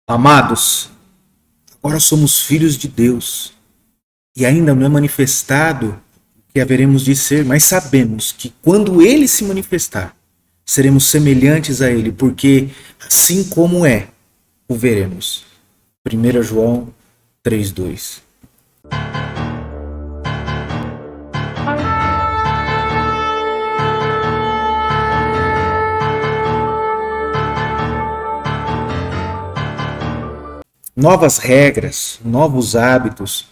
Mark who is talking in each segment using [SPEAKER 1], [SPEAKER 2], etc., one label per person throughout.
[SPEAKER 1] Amados, agora somos filhos de Deus e ainda não é manifestado o que haveremos de ser, mas sabemos que quando Ele se manifestar, seremos semelhantes a Ele, porque assim como é, o veremos. 1 João 3:2. Novas regras, novos hábitos,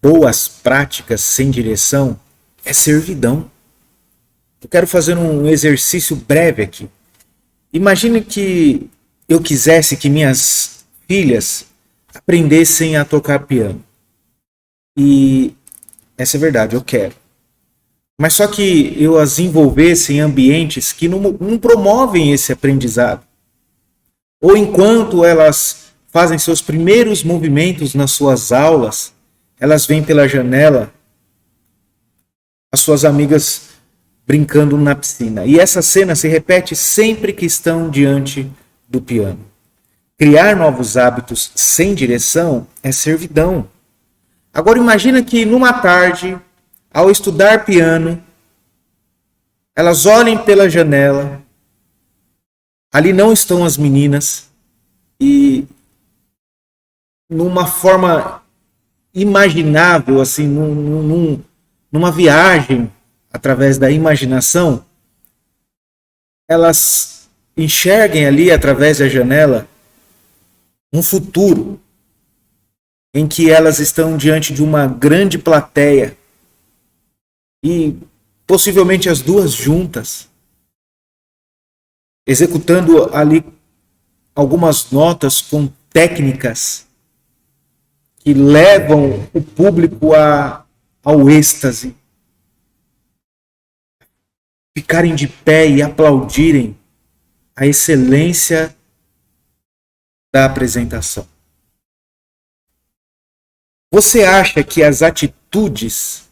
[SPEAKER 1] boas práticas sem direção é servidão. Eu quero fazer um exercício breve aqui. Imagine que eu quisesse que minhas filhas aprendessem a tocar piano. E essa é verdade, eu quero. Mas só que eu as envolvesse em ambientes que não promovem esse aprendizado. Ou enquanto elas fazem seus primeiros movimentos nas suas aulas, elas veem pela janela as suas amigas brincando na piscina. E essa cena se repete sempre que estão diante do piano. Criar novos hábitos sem direção é servidão. Agora imagina que numa tarde, ao estudar piano, elas olhem pela janela, ali não estão as meninas, e numa forma imaginável, assim, numa viagem através da imaginação, elas enxerguem ali através da janela um futuro em que elas estão diante de uma grande plateia e possivelmente as duas juntas, executando ali algumas notas com técnicas que levam o público ao êxtase. Ficarem de pé e aplaudirem a excelência da apresentação. Você acha que as atitudes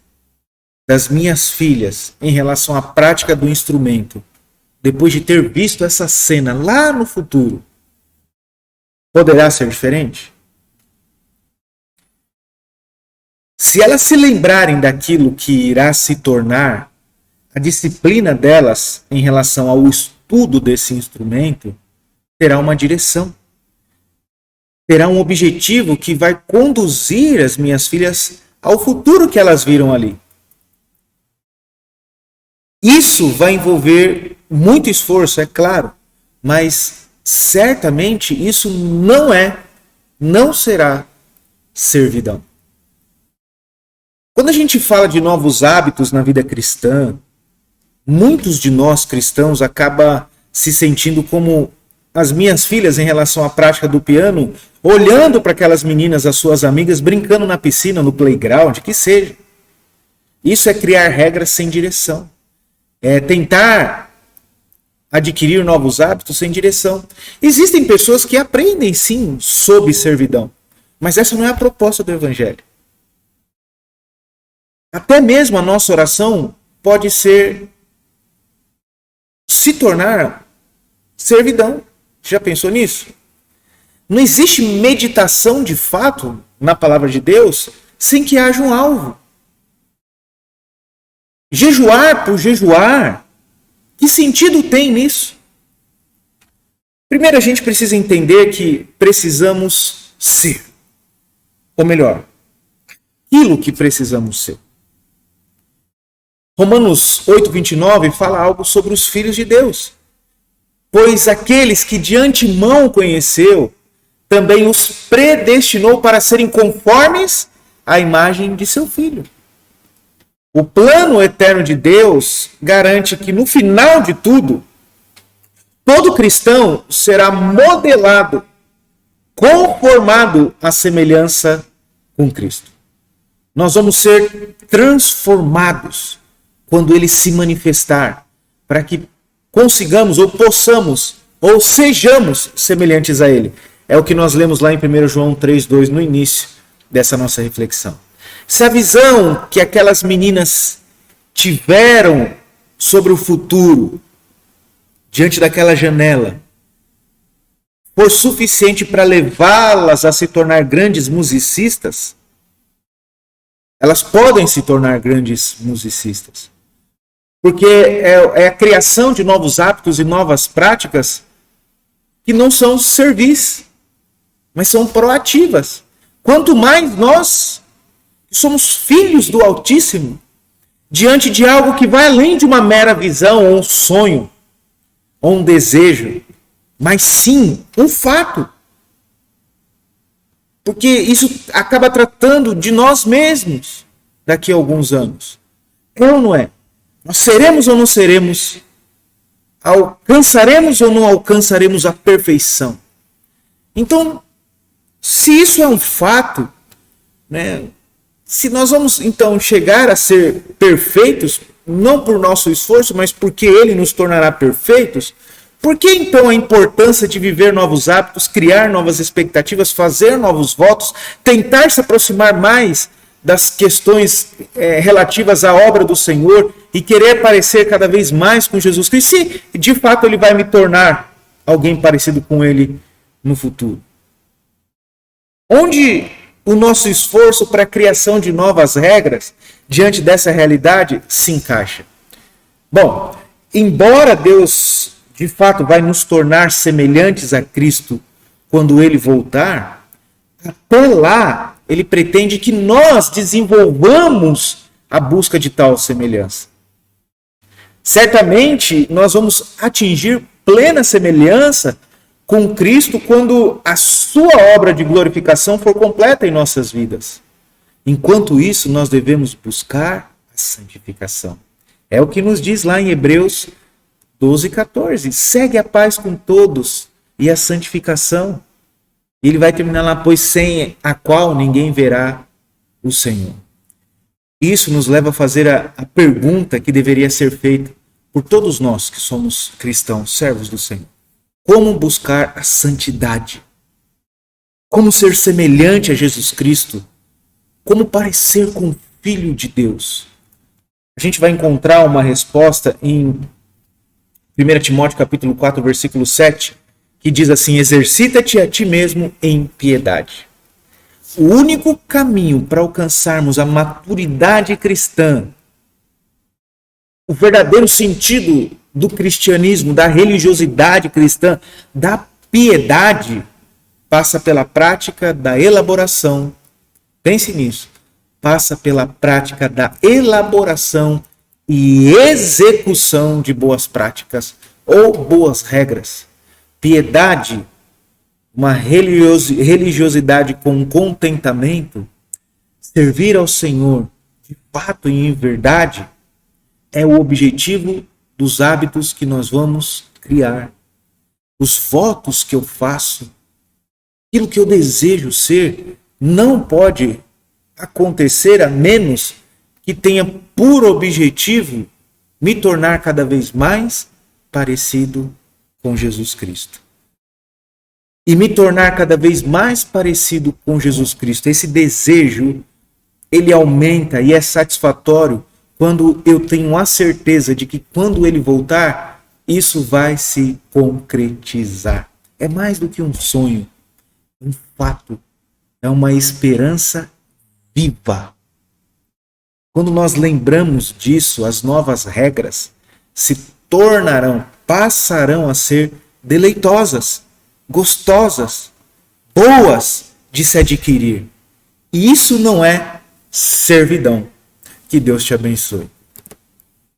[SPEAKER 1] das minhas filhas em relação à prática do instrumento, depois de ter visto essa cena lá no futuro, poderá ser diferente? Se elas se lembrarem daquilo que irá se tornar a disciplina delas em relação ao estudo desse instrumento, terá uma direção. Terá um objetivo que vai conduzir as minhas filhas ao futuro que elas viram ali. Isso vai envolver muito esforço, é claro, mas certamente isso não será servidão. Quando a gente fala de novos hábitos na vida cristã, muitos de nós cristãos acabam se sentindo como as minhas filhas em relação à prática do piano, olhando para aquelas meninas, as suas amigas, brincando na piscina, no playground, que seja. Isso é criar regras sem direção. É tentar adquirir novos hábitos sem direção. Existem pessoas que aprendem sim sob servidão, mas essa não é a proposta do Evangelho. Até mesmo a nossa oração pode se tornar servidão. Já pensou nisso? Não existe meditação de fato na palavra de Deus sem que haja um alvo. Jejuar por jejuar, que sentido tem nisso? Primeiro a gente precisa entender que precisamos ser. Ou melhor, aquilo que precisamos ser. Romanos 8:29 fala algo sobre os filhos de Deus. Pois aqueles que de antemão conheceu, também os predestinou para serem conformes à imagem de seu Filho. O plano eterno de Deus garante que no final de tudo, todo cristão será modelado, conformado à semelhança com Cristo. Nós vamos ser transformados quando Ele se manifestar, para que consigamos ou possamos ou sejamos semelhantes a Ele. É o que nós lemos lá em 1 João 3:2 no início dessa nossa reflexão. Se a visão que aquelas meninas tiveram sobre o futuro, diante daquela janela, for suficiente para levá-las a se tornar grandes musicistas, elas podem se tornar grandes musicistas. Porque é a criação de novos hábitos e novas práticas que não são servis, mas são proativas. Quanto mais nós, que somos filhos do Altíssimo, diante de algo que vai além de uma mera visão, ou um sonho, ou um desejo, mas sim um fato. Porque isso acaba tratando de nós mesmos daqui a alguns anos. É ou não é? Nós seremos ou não seremos? Alcançaremos ou não alcançaremos a perfeição? Então, se isso é um fato, né, se nós vamos então chegar a ser perfeitos, não por nosso esforço, mas porque Ele nos tornará perfeitos, por que então a importância de viver novos hábitos, criar novas expectativas, fazer novos votos, tentar se aproximar mais das questões relativas à obra do Senhor e querer parecer cada vez mais com Jesus Cristo, se de fato Ele vai me tornar alguém parecido com Ele no futuro? Onde o nosso esforço para a criação de novas regras diante dessa realidade se encaixa? Bom, embora Deus de fato vai nos tornar semelhantes a Cristo quando Ele voltar, até lá Ele pretende que nós desenvolvamos a busca de tal semelhança. Certamente nós vamos atingir plena semelhança com Cristo quando a sua obra de glorificação for completa em nossas vidas. Enquanto isso, nós devemos buscar a santificação. É o que nos diz lá em Hebreus 12:14. Segue a paz com todos e a santificação. Ele vai terminar lá, pois sem a qual ninguém verá o Senhor. Isso nos leva a fazer a pergunta que deveria ser feita por todos nós que somos cristãos, servos do Senhor. Como buscar a santidade? Como ser semelhante a Jesus Cristo? Como parecer com o Filho de Deus? A gente vai encontrar uma resposta em 1 Timóteo capítulo 4, versículo 7, que diz assim: exercita-te a ti mesmo em piedade. O único caminho para alcançarmos a maturidade cristã, o verdadeiro sentido do cristianismo, da religiosidade cristã, da piedade, passa pela prática da elaboração. Pense nisso. Passa pela prática da elaboração e execução de boas práticas ou boas regras. Piedade, uma religiosidade com contentamento, servir ao Senhor de fato e em verdade, é o objetivo dos hábitos que nós vamos criar. Os votos que eu faço, aquilo que eu desejo ser, não pode acontecer a menos que tenha por objetivo me tornar cada vez mais parecido com Jesus Cristo. E me tornar cada vez mais parecido com Jesus Cristo. Esse desejo, ele aumenta e é satisfatório quando eu tenho a certeza de que quando ele voltar, isso vai se concretizar. É mais do que um sonho, um fato, é uma esperança viva. Quando nós lembramos disso, as novas regras se tornarão, passarão a ser deleitosas, gostosas, boas de se adquirir. E isso não é servidão. Que Deus te abençoe.